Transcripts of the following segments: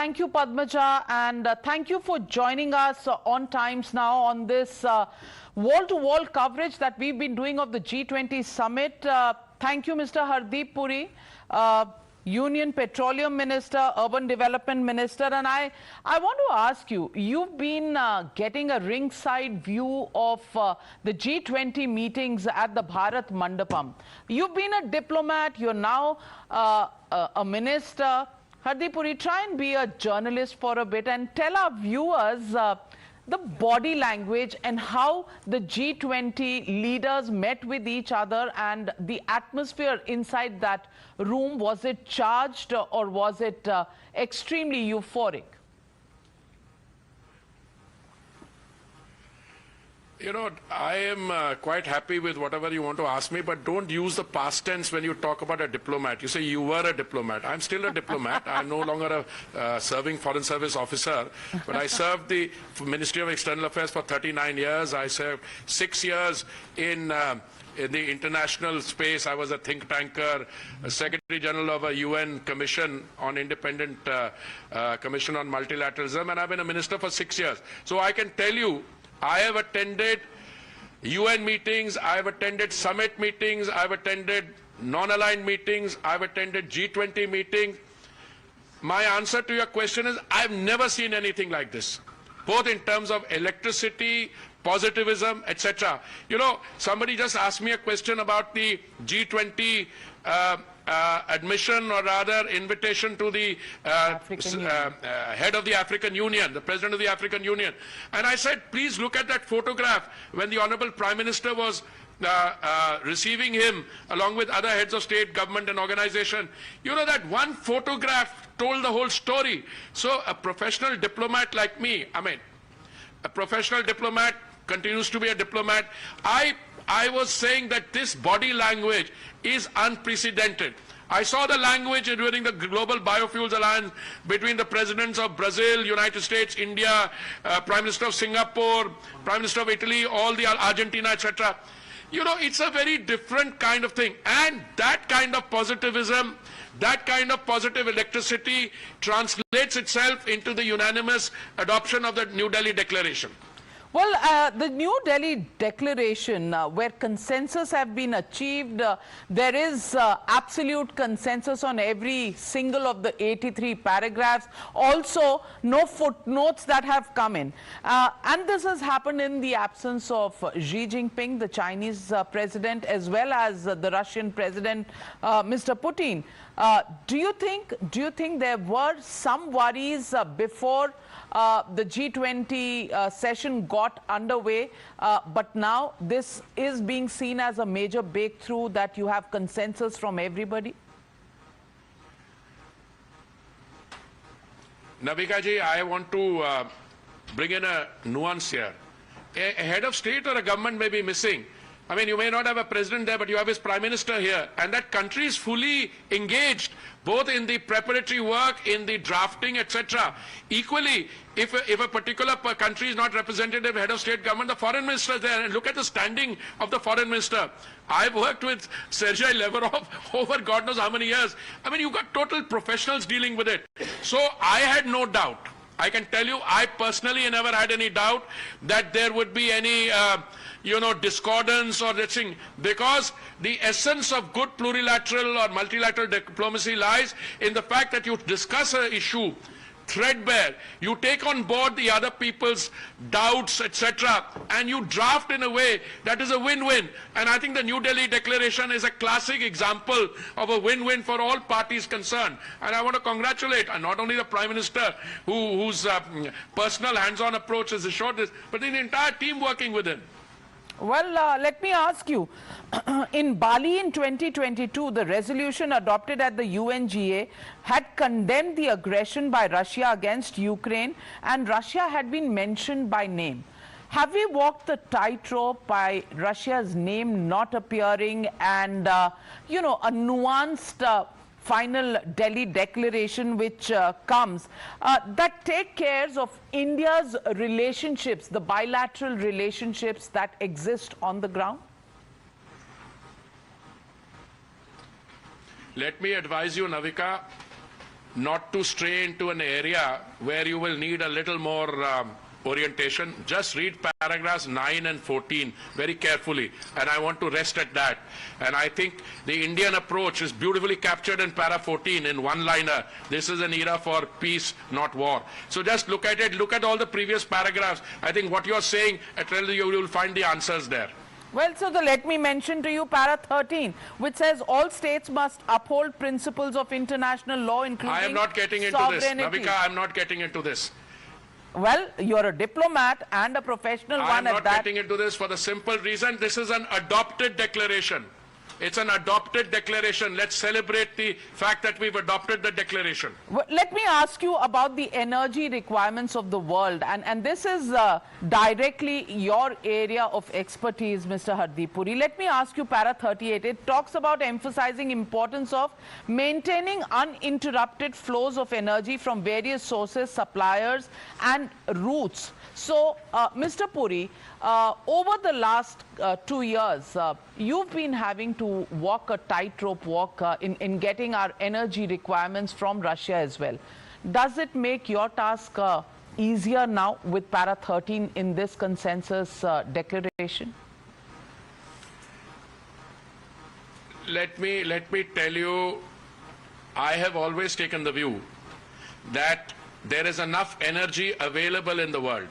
Thank you, Padmaja, and thank you for joining us on Times Now on this wall-to-wall coverage that we've been doing of the G20 summit. Thank you, Mr. Hardeep Puri, Union Petroleum Minister, Urban Development Minister. And I want to ask you, you've been getting a ringside view of the G20 meetings at the Bharat Mandapam. You've been a diplomat, you're now a minister. Hardeep Puri, try and be a journalist for a bit and tell our viewers the body language and how the G20 leaders met with each other and the atmosphere inside that room. Was it charged or was it extremely euphoric? You know, I am quite happy with whatever you want to ask me, but don't use the past tense when you talk about a diplomat. You say you were a diplomat. I'm still a diplomat. I'm no longer a serving Foreign Service officer, but I served the Ministry of External Affairs for 39 years. I served 6 years in the international space. I was a think tanker, a Secretary General of a UN Commission on Independent Commission on Multilateralism, and I've been a minister for 6 years. So I can tell you, I have attended UN meetings, I have attended summit meetings, I have attended non-aligned meetings, I have attended G20 meetings. My answer to your question is, I've never seen anything like this, both in terms of electricity, positivism, etc. You know, somebody just asked me a question about the G20 admission, or rather invitation to the head of the African Union, the President of the African Union. And I said, please look at that photograph when the Honorable Prime Minister was receiving him along with other heads of state, government and organization. You know, that one photograph told the whole story. So a professional diplomat like me, I mean, a professional diplomat continues to be a diplomat. I was saying that this body language is unprecedented. I saw the language during the Global Biofuels Alliance between the presidents of Brazil, United States, India, Prime Minister of Singapore, Prime Minister of Italy, all the Argentina, etc. You know, it's a very different kind of thing. And that kind of positivism, that kind of positive electricity translates itself into the unanimous adoption of the New Delhi Declaration. Well, the New Delhi Declaration, where consensus have been achieved, there is absolute consensus on every single of the 83 paragraphs. Also, no footnotes that have come in. And this has happened in the absence of Xi Jinping, the Chinese president, as well as the Russian president, Mr. Putin. Do you think there were some worries before the G20 session got underway, but now this is being seen as a major breakthrough, that you have consensus from everybody? Navika ji, I want to bring in a nuance here. A head of state or a government may be missing. I mean, you may not have a president there, but you have his prime minister here. And that country is fully engaged, both in the preparatory work, in the drafting, etc. Equally, if a particular country is not representative head of state government, the foreign minister is there. And look at the standing of the foreign minister. I've worked with Sergei Lavrov over God knows how many years. I mean, you've got total professionals dealing with it. So I had no doubt. I can tell you, I personally never had any doubt that there would be any discordance or that thing, because the essence of good plurilateral or multilateral diplomacy lies in the fact that you discuss an issue threadbare, you take on board the other people's doubts, etc., and you draft in a way that is a win-win. And I think the New Delhi Declaration is a classic example of a win-win for all parties concerned. And I want to congratulate not only the Prime Minister, whose personal hands-on approach has assured this, but the entire team working with him. Well, let me ask you, in Bali in 2022, the resolution adopted at the UNGA had condemned the aggression by Russia against Ukraine, and Russia had been mentioned by name. Have we walked the tightrope by Russia's name not appearing and, a nuanced final Delhi declaration which comes that take care of India's relationships, the bilateral relationships that exist on the ground? Let me advise you, Navika, not to stray into an area where you will need a little more orientation. Just read paragraphs 9 and 14 very carefully, and I want to rest at that. And I think the Indian approach is beautifully captured in para 14 in one-liner. This is an era for peace, not war. So just look at it, look at all the previous paragraphs. I think what you're saying, you will find the answers there. Well, so let me mention to you para 13, which says all states must uphold principles of international law, including I am not getting into this. Navika, I am not getting into this. Well, you're a diplomat and a professional one at that. I am not getting into this for the simple reason this is an adopted declaration. It's an adopted declaration. Let's celebrate the fact that we've adopted the declaration. Well, let me ask you about the energy requirements of the world. And this is directly your area of expertise, Mr. Hardeep Puri. Let me ask you para 38. It talks about emphasizing importance of maintaining uninterrupted flows of energy from various sources, suppliers and routes. So, Mr. Puri, over the last 2 years, you've been having to walk a tightrope walk in getting our energy requirements from Russia as well. Does it make your task easier now with para 13 in this consensus declaration? Let me tell you, I have always taken the view that there is enough energy available in the world.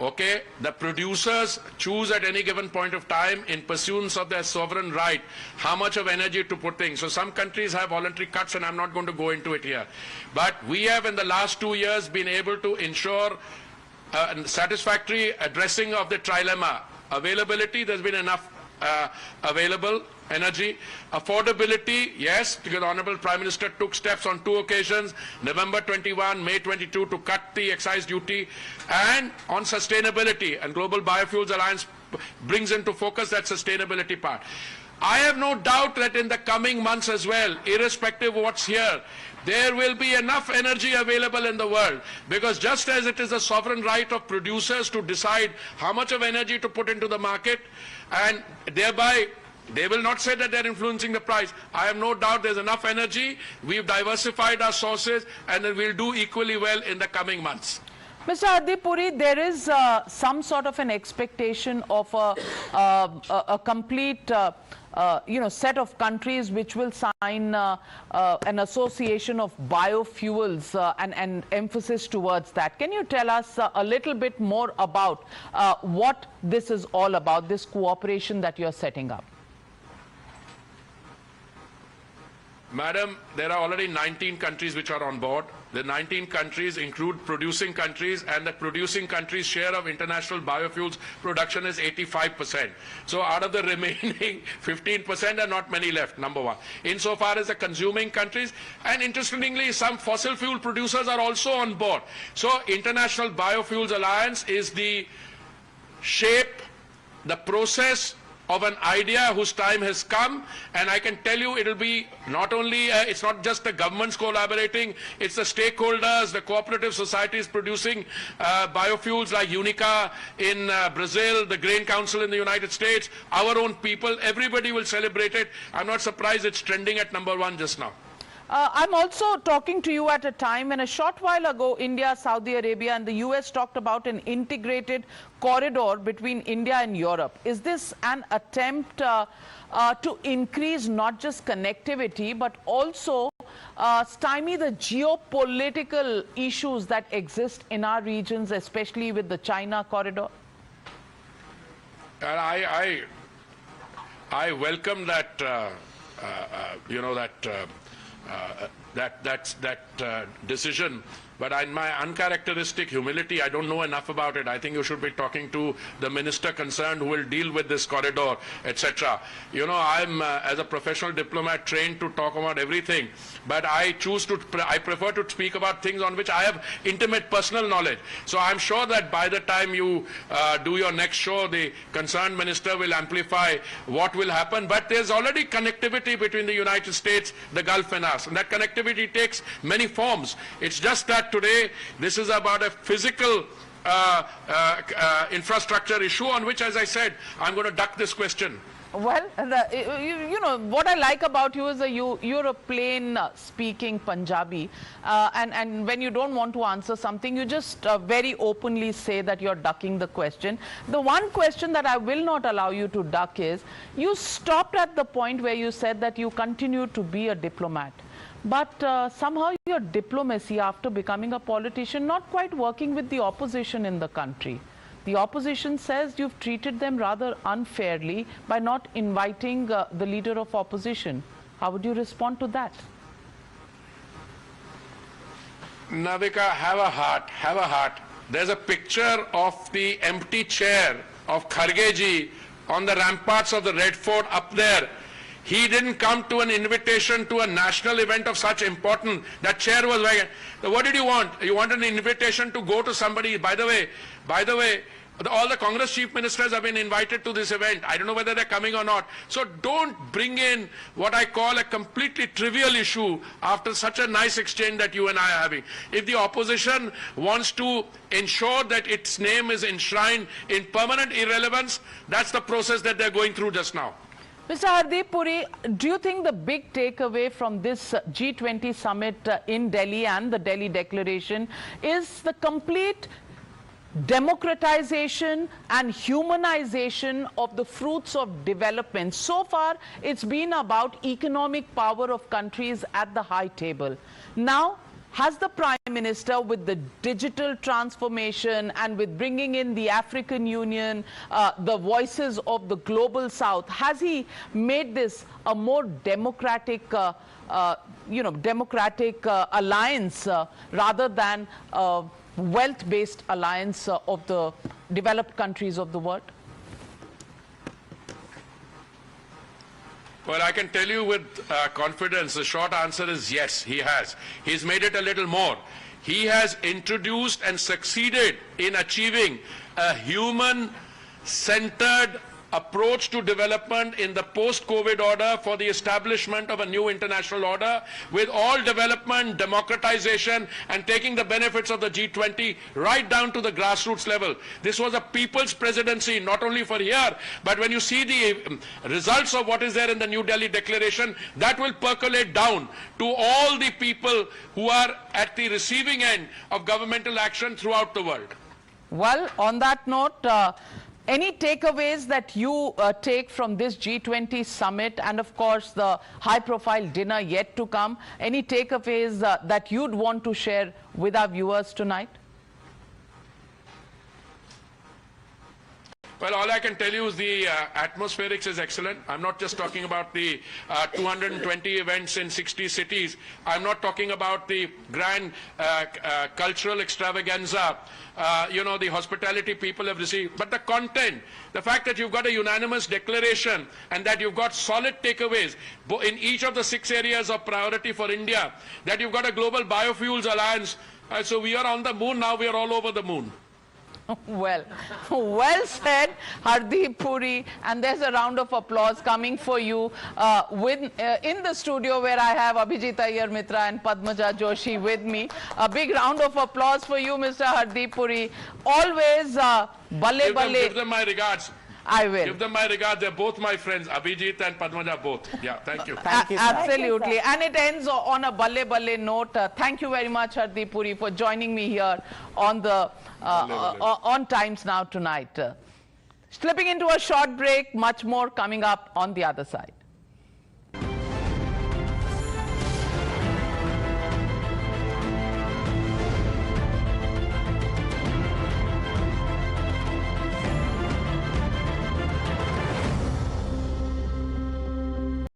Okay, the producers choose at any given point of time in pursuance of their sovereign right how much of energy to put in. So some countries have voluntary cuts and I'm not going to go into it here. But we have in the last 2 years been able to ensure satisfactory addressing of the trilemma. Availability, there's been enough available energy. Affordability, yes, because the Honorable Prime Minister took steps on 2 occasions, November 21, May 22, to cut the excise duty. And on sustainability, and Global Biofuels Alliance brings into focus that sustainability part. I have no doubt that in the coming months as well, irrespective of what's here, there will be enough energy available in the world, because just as it is a sovereign right of producers to decide how much of energy to put into the market, and thereby they will not say that they're influencing the price. I have no doubt there's enough energy. We've diversified our sources, and then we'll do equally well in the coming months. Mr. Hardeep Puri, there is some sort of an expectation of a complete set of countries which will sign an association of biofuels and emphasis towards that. Can you tell us a little bit more about what this is all about, this cooperation that you're setting up? Madam, there are already 19 countries which are on board. The 19 countries include producing countries, and the producing countries' share of international biofuels production is 85%. So out of the remaining 15%, there are not many left, number one. Insofar as the consuming countries, and interestingly, some fossil fuel producers are also on board. So International Biofuels Alliance is the shape, the process of an idea whose time has come, and I can tell you it will be not only, it's not just the governments collaborating, it's the stakeholders, the cooperative societies producing biofuels like Unica in Brazil, the Grain Council in the United States, our own people, everybody will celebrate it. I'm not surprised it's trending at #1 just now. I'm also talking to you at a time when a short while ago, India, Saudi Arabia and the US talked about an integrated corridor between India and Europe. Is this an attempt to increase not just connectivity, but also stymie the geopolitical issues that exist in our regions, especially with the China corridor? And I welcome that, that decision. But in my uncharacteristic humility, I don't know enough about it. I think you should be talking to the minister concerned who will deal with this corridor, etc. You know, I'm, as a professional diplomat, trained to talk about everything. But I prefer to speak about things on which I have intimate personal knowledge. So I'm sure that by the time you do your next show, the concerned minister will amplify what will happen. But there's already connectivity between the United States, the Gulf and us. And that connectivity takes many forms. It's just that today this is about a physical infrastructure issue on which, as I said, I'm going to duck this question. Well, you know, what I like about you is that you're a plain speaking Punjabi, and when you don't want to answer something, you just very openly say that you're ducking the question. The one question that I will not allow you to duck is, you stopped at the point where you said that you continue to be a diplomat. But somehow your diplomacy after becoming a politician not quite working with the opposition in the country. The opposition says you've treated them rather unfairly by not inviting the leader of opposition. How would you respond to that? Navika, have a heart, have a heart. There's a picture of the empty chair of Khargeji on the ramparts of the Red Fort up there. He didn't come to an invitation to a national event of such importance. That chair was vacant. So what did you want? You wanted an invitation to go to somebody. By the way, all the Congress chief ministers have been invited to this event. I don't know whether they're coming or not. So don't bring in what I call a completely trivial issue after such a nice exchange that you and I are having. If the opposition wants to ensure that its name is enshrined in permanent irrelevance, that's the process that they're going through just now. Mr. Hardeep Puri, do you think the big takeaway from this G20 summit in Delhi and the Delhi Declaration is the complete democratization and humanization of the fruits of development? So far, it's been about economic power of countries at the high table. Now, has the Prime Minister, with the digital transformation and with bringing in the African Union, the voices of the global South, has he made this a more democratic, alliance rather than a wealth-based alliance of the developed countries of the world? Well, I can tell you with confidence, the short answer is yes, he has. He's made it a little more. He has introduced and succeeded in achieving a human-centered approach to development in the post-COVID order for the establishment of a new international order with all development, democratization and taking the benefits of the G20 right down to the grassroots level. This was a people's presidency, not only for here, but when you see the results of what is there in the New Delhi Declaration, that will percolate down to all the people who are at the receiving end of governmental action throughout the world. Well, on that note, any takeaways that you take from this G20 summit and, of course, the high-profile dinner yet to come? Any takeaways that you'd want to share with our viewers tonight? Well, all I can tell you is the atmospherics is excellent. I'm not just talking about the 220 events in 60 cities. I'm not talking about the grand cultural extravaganza, the hospitality people have received. But the content, the fact that you've got a unanimous declaration and that you've got solid takeaways in each of the 6 areas of priority for India, that you've got a global biofuels alliance. So we are on the moon now, we are all over the moon. Well said, Hardeep Puri, and there's a round of applause coming for you in the studio where I have Abhijit Iyer Mitra and Padmaja Joshi with me. A big round of applause for you, Mr. Hardeep Puri. Always give them my regards. I will. Give them my regards. They're both my friends, Abhijit and Padmaja both. Yeah, thank you. Thank you, absolutely. And it ends on a balle note. Thank you very much, Hardeep Puri, for joining me here on the on Times Now tonight. Slipping into a short break, much more coming up on the other side.